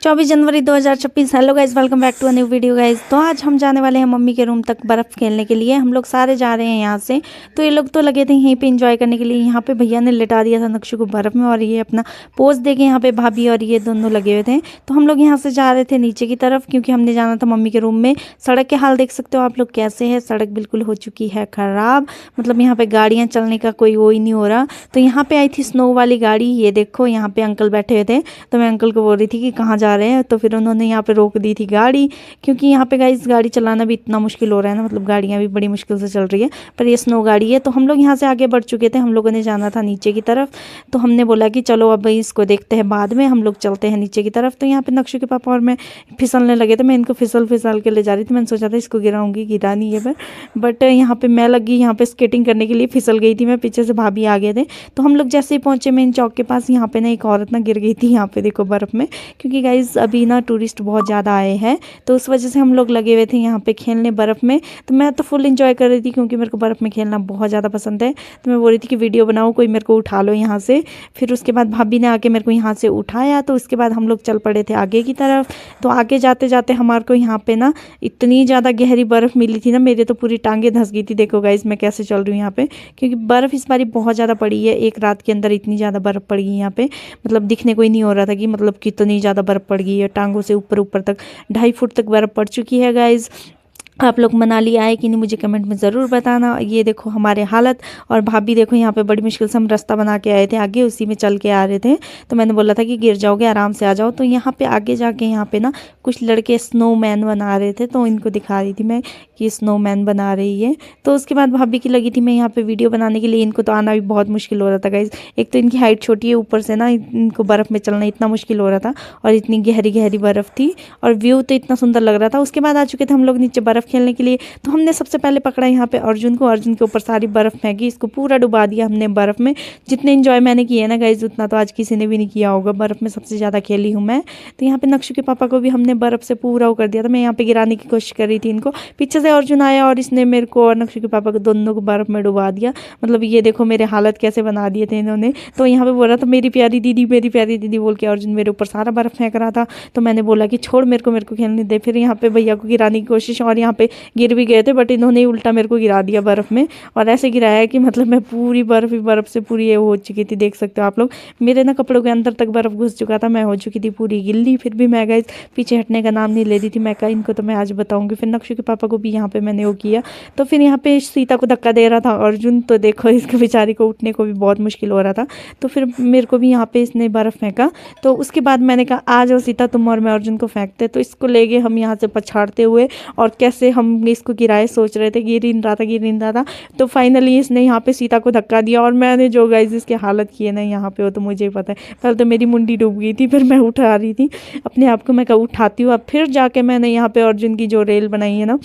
24 जनवरी 2026। Hello guys, welcome back to a new video guys. तो आज हम जाने वाले हैं मम्मी के रूम तक बर्फ़ खेलने के लिए। हम लोग सारे जा रहे हैं यहाँ से। तो ये लोग तो लगे थे यहीं पे एंजॉय करने के लिए। यहाँ पे भैया ने लिटा दिया था नक्शु को बर्फ़ में और ये अपना पोज देके यहाँ पे भाभी और ये दोनों लगे हुए थे। तो हम लोग यहाँ से जा रहे थे नीचे की तरफ क्योंकि हमने जाना था मम्मी के रूम में। सड़क के हाल देख सकते हो आप लोग कैसे है। सड़क बिल्कुल हो चुकी है ख़राब, मतलब यहाँ पे गाड़ियाँ चलने का कोई वो ही नहीं हो रहा। तो यहाँ पे आई थी स्नो वाली गाड़ी। ये देखो यहाँ पे अंकल बैठे हुए थे। तो मैं अंकल को बोल रही थी कि कहाँ जा रहे हैं, तो फिर उन्होंने यहाँ पे रोक दी थी गाड़ी, क्योंकि यहाँ पे गाइस गाड़ी चलाना भी इतना मुश्किल हो रहा है ना, मतलब गाड़ियाँ भी बड़ी मुश्किल से चल रही है। पर ये स्नो गाड़ी है। तो हम लोग यहाँ से आगे बढ़ चुके थे। हम लोगों ने जाना था नीचे की तरफ। तो हमने बोला कि चलो अब भाई इसको देखते हैं, बाद में हम लोग चलते हैं नीचे की तरफ। तो यहाँ पे नक्शु के पापा और मैं फिसलने लगे थे। मैं इनको फिसल फिसल के ले जा रही थी। मैंने सोचा था इसको गिराऊंगी, गिरा नहीं है बट यहाँ पे मैं लगी यहाँ पे स्केटिंग करने के लिए, फिसल गई थी मैं। पीछे से भाभी आ गए थे। तो हम लोग जैसे ही पहुंचे मेन चौक के पास, यहाँ पे ना एक औरत ना गिर गई थी यहाँ पे देखो बर्फ़ में, क्योंकि गाइज अभी ना टूरिस्ट बहुत ज़्यादा आए हैं। तो उस वजह से हम लोग लगे हुए थे यहाँ पे खेलने बर्फ़ में। तो मैं तो फुल इंजॉय कर रही थी क्योंकि मेरे को बर्फ़ में खेलना बहुत ज़्यादा पसंद है। तो मैं बोल रही थी कि वीडियो बनाओ, कोई मेरे को उठा लो यहाँ से। फिर उसके बाद भाभी ने आके मेरे को यहाँ से उठाया। तो उसके बाद हम लोग चल पड़े थे आगे की तरफ। तो आगे जाते जाते हमारे को यहाँ पे ना इतनी ज़्यादा गहरी बर्फ़ मिली थी ना, मेरे तो पूरी टांगें धंस गई थी। देखो गाइज मैं कैसे चल रही हूँ यहाँ पे, क्योंकि बर्फ़ इस बारी बहुत ज़्यादा पड़ी है। एक रात के अंदर इतनी ज़्यादा बर्फ़ पड़ गई यहाँ पे, मतलब दिखने को ही नहीं हो रहा था कि मतलब कितनी ज़्यादा बर्फ़ पड़ गई है। टांगों से ऊपर ऊपर तक 2.5 फुट तक बर्फ़ पड़ चुकी है गाइज। आप लोग मनाली आए कि नहीं मुझे कमेंट में ज़रूर बताना। ये देखो हमारे हालत, और भाभी देखो यहाँ पे बड़ी मुश्किल से हम रास्ता बना के आए थे आगे, उसी में चल के आ रहे थे। तो मैंने बोला था कि गिर जाओगे, आराम से आ जाओ। तो यहाँ पे आगे जाके यहाँ पे ना कुछ लड़के स्नोमैन बना रहे थे, तो इनको दिखा रही थी मैं कि स्नोमैन बना रही है। तो उसके बाद भाभी की लगी थी मैं यहाँ पे वीडियो बनाने के लिए। इनको तो आना भी बहुत मुश्किल हो रहा था गाइज। एक तो इनकी हाइट छोटी है, ऊपर से ना इनको बर्फ़ में चलना इतना मुश्किल हो रहा था, और इतनी गहरी गहरी बर्फ़ थी, और व्यू तो इतना सुंदर लग रहा था। उसके बाद आ चुके थे हम लोग नीचे बर्फ़ खेलने के लिए। तो हमने सबसे पहले पकड़ा यहाँ पे अर्जुन को। अर्जुन के ऊपर सारी बर्फ़ फेंकी, इसको पूरा डुबा दिया हमने बर्फ़ में। जितने एंजॉय मैंने किए ना गाइज, उतना तो आज किसी ने भी नहीं किया होगा। बर्फ़ में सबसे ज़्यादा खेली हूँ मैं। तो यहाँ पे नक्शु के पापा को भी हमने बर्फ़ से पूरा वो कर दिया था। मैं यहाँ पे गिराने की कोशिश कर रही थी इनको, पीछे से अर्जुन आया और इसने मेरे को और नक्शु के पापा को दोनों को बर्फ़ में डुबा दिया। मतलब ये देखो मेरे हालत कैसे बना दिए थे इन्होंने। तो यहाँ पे बोल रहा था मेरी प्यारी दीदी, मेरी प्यारी दीदी बोल के अर्जुन मेरे ऊपर सारा बर्फ़ फेंक रहा था। तो मैंने बोला कि छोड़ मेरे को खेलने दे। फिर यहाँ पे भैया को गिराने की कोशिश, और यहाँ पे गिर भी गए थे, बट इन्होंने उल्टा मेरे को गिरा दिया बर्फ़ में। और ऐसे गिराया कि मतलब मैं पूरी बर्फ़ ही बर्फ़ से पूरी ये हो चुकी थी। देख सकते हो आप लोग, मेरे ना कपड़ों के अंदर तक बर्फ़ घुस चुका था। मैं हो चुकी थी पूरी गिल्ली। फिर भी मैं गाइस पीछे हटने का नाम नहीं ले रही थी। मैं कहा इनको तो मैं आज बताऊंगी। फिर नक्शु के पापा को भी यहाँ पे मैंने वो किया। तो फिर यहाँ पे सीता को धक्का दे रहा था अर्जुन। तो देखो इसके बेचारी को उठने को भी बहुत मुश्किल हो रहा था। तो फिर मेरे को भी यहाँ पे इसने बर्फ़ फेंका। तो उसके बाद मैंने कहा आ जाओ सीता, तुम और मैं अर्जुन को फेंकते। तो इसको ले गए हम यहाँ से पछाड़ते हुए, और कैसे हम इसको गिराए सोच रहे थे, गिर नहीं रहा था। तो फाइनली इसने यहाँ पे सीता को धक्का दिया, और मैंने जो गाइस इसकी हालत की है ना यहाँ पे, वो तो मुझे पता है। पहले तो मेरी मुंडी डूब गई थी, फिर मैं उठा रही थी अपने आप को। मैं कहा उठाती हूँ अब। फिर जाके मैंने यहाँ पे अर्जुन की जो रेल बनाई है ना,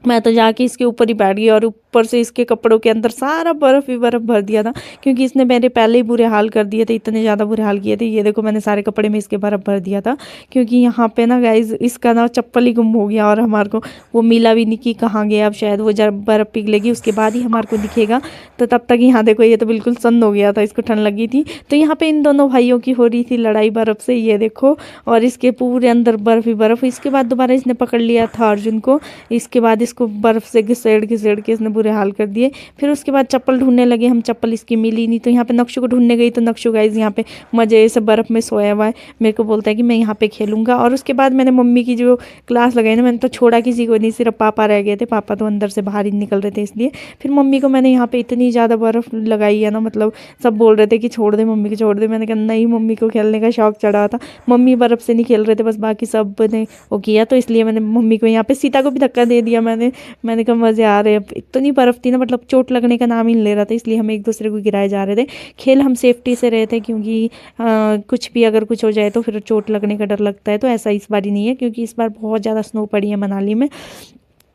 मैं तो जाके इसके ऊपर ही बैठ गई, और ऊपर से इसके कपड़ों के अंदर सारा बर्फ़ ही बर्फ़ भर दिया था, क्योंकि इसने मेरे पहले ही बुरे हाल कर दिए थे। इतने ज़्यादा बुरे हाल किए थे। ये देखो मैंने सारे कपड़े में इसके बर्फ़ भर दिया था, क्योंकि यहाँ पे ना गाइज इसका ना चप्पल ही गुम हो गया, और हमारे को वो मिला भी नहीं कि कहाँ गया। अब शायद वो जब बर्फ़ पिघलेगी उसके बाद ही हमारे को दिखेगा। तो तब तक यहाँ देखो ये तो बिल्कुल सन्न हो गया था, इसको ठंड लगी थी। तो यहाँ पे इन दोनों भाइयों की हो रही थी लड़ाई बर्फ़ से, ये देखो, और इसके पूरे अंदर बर्फ़ ही बर्फ़। इसके बाद दोबारा इसने पकड़ लिया था अर्जुन को। इसके बाद इसको बर्फ़ से घिसेड़ घिसेड़ के इसने बुरे हाल कर दिए। फिर उसके बाद चप्पल ढूंढने लगे हम, चप्पल इसकी मिली नहीं। तो यहाँ पे नक्शु को ढूंढने गई, तो नक्शु गाइज यहाँ पे मजे से बर्फ़ में सोया हुआ है। मेरे को बोलता है कि मैं यहाँ पे खेलूंगा। और उसके बाद मैंने मम्मी की जो क्लास लगाई ना, मैंने तो छोड़ा किसी को नहीं, सिर्फ पापा रह गए थे। पापा तो अंदर से बाहर ही निकल रहे थे, इसलिए फिर मम्मी को मैंने यहाँ पे इतनी ज़्यादा बर्फ़ लगाई है ना, मतलब सब बोल रहे थे कि छोड़ दे मम्मी को, छोड़ दे। मैंने कहा नहीं, मम्मी को खेलने का शौक चढ़ा था। मम्मी बर्फ़ से नहीं खेल रहे थे, बस बाकी सब ने वो किया। तो इसलिए मैंने मम्मी को यहाँ पे, सीता को भी धक्का दे दिया मैंने कहा मज़े आ रहे। अब इतनी बर्फ़ थी ना, मतलब चोट लगने का नाम ही नहीं ले रहा था, इसलिए हम एक दूसरे को गिराए जा रहे थे। खेल हम सेफ्टी से रहे थे, क्योंकि कुछ भी अगर कुछ हो जाए तो फिर चोट लगने का डर लगता है। तो ऐसा इस बार ही नहीं है, क्योंकि इस बार बहुत ज़्यादा स्नो पड़ी है मनाली में।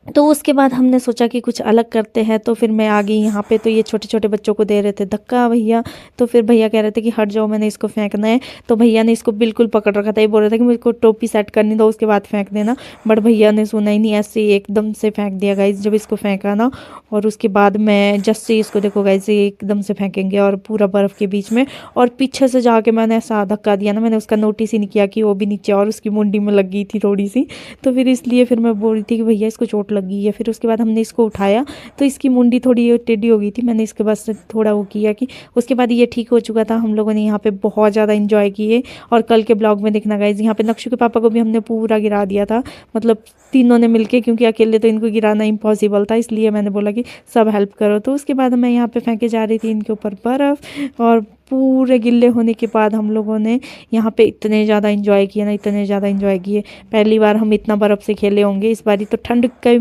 तो उसके बाद हमने सोचा कि कुछ अलग करते हैं, तो फिर मैं आ गई यहाँ पे। तो ये छोटे छोटे बच्चों को दे रहे थे धक्का भैया, तो फिर भैया कह रहे थे कि हट जाओ, मैंने इसको फेंकना है। तो भैया ने इसको बिल्कुल पकड़ रखा था, ये बोल रहा था कि मुझको टोपी सेट करनी दो उसके बाद फेंक देना। बट भैया ने सुना ही नहीं, ऐसे ही एकदम से फेंक दिया गाइज जब इसको फेंका ना। और उसके बाद मैं जैसे इसको देखो गाइज एकदम से फेंकेंगे और पूरा बर्फ़ के बीच में, और पीछे से जाके मैंने ऐसा धक्का दिया ना, मैंने उसका नोटिस ही नहीं किया कि वो भी नीचे और उसकी मुंडी में लग गई थी थोड़ी सी। तो फिर इसलिए फिर मैं बोल रही थी कि भैया इसको चोट लग गई है। फिर उसके बाद हमने इसको उठाया तो इसकी मुंडी थोड़ी टेढ़ी हो गई थी, मैंने इसके बाद से थोड़ा वो किया कि उसके बाद ये ठीक हो चुका था। हम लोगों ने यहाँ पे बहुत ज़्यादा इंजॉय किए, और कल के ब्लॉग में देखना गाइज यहाँ पे नक्शु के पापा को भी हमने पूरा गिरा दिया था, मतलब तीनों ने मिलके, क्योंकि अकेले तो इनको गिराना इम्पॉसिबल था, इसलिए मैंने बोला कि सब हेल्प करो। तो उसके बाद मैं यहाँ पे फेंके जा रही थी इनके ऊपर बर्फ़, और पूरे गिल्ले होने के बाद हम लोगों ने यहाँ पे इतने ज़्यादा इंजॉय किए ना, इतने ज़्यादा इंजॉय किए। पहली बार हम इतना बर्फ़ से खेले होंगे, इस बारी तो ठंड का भी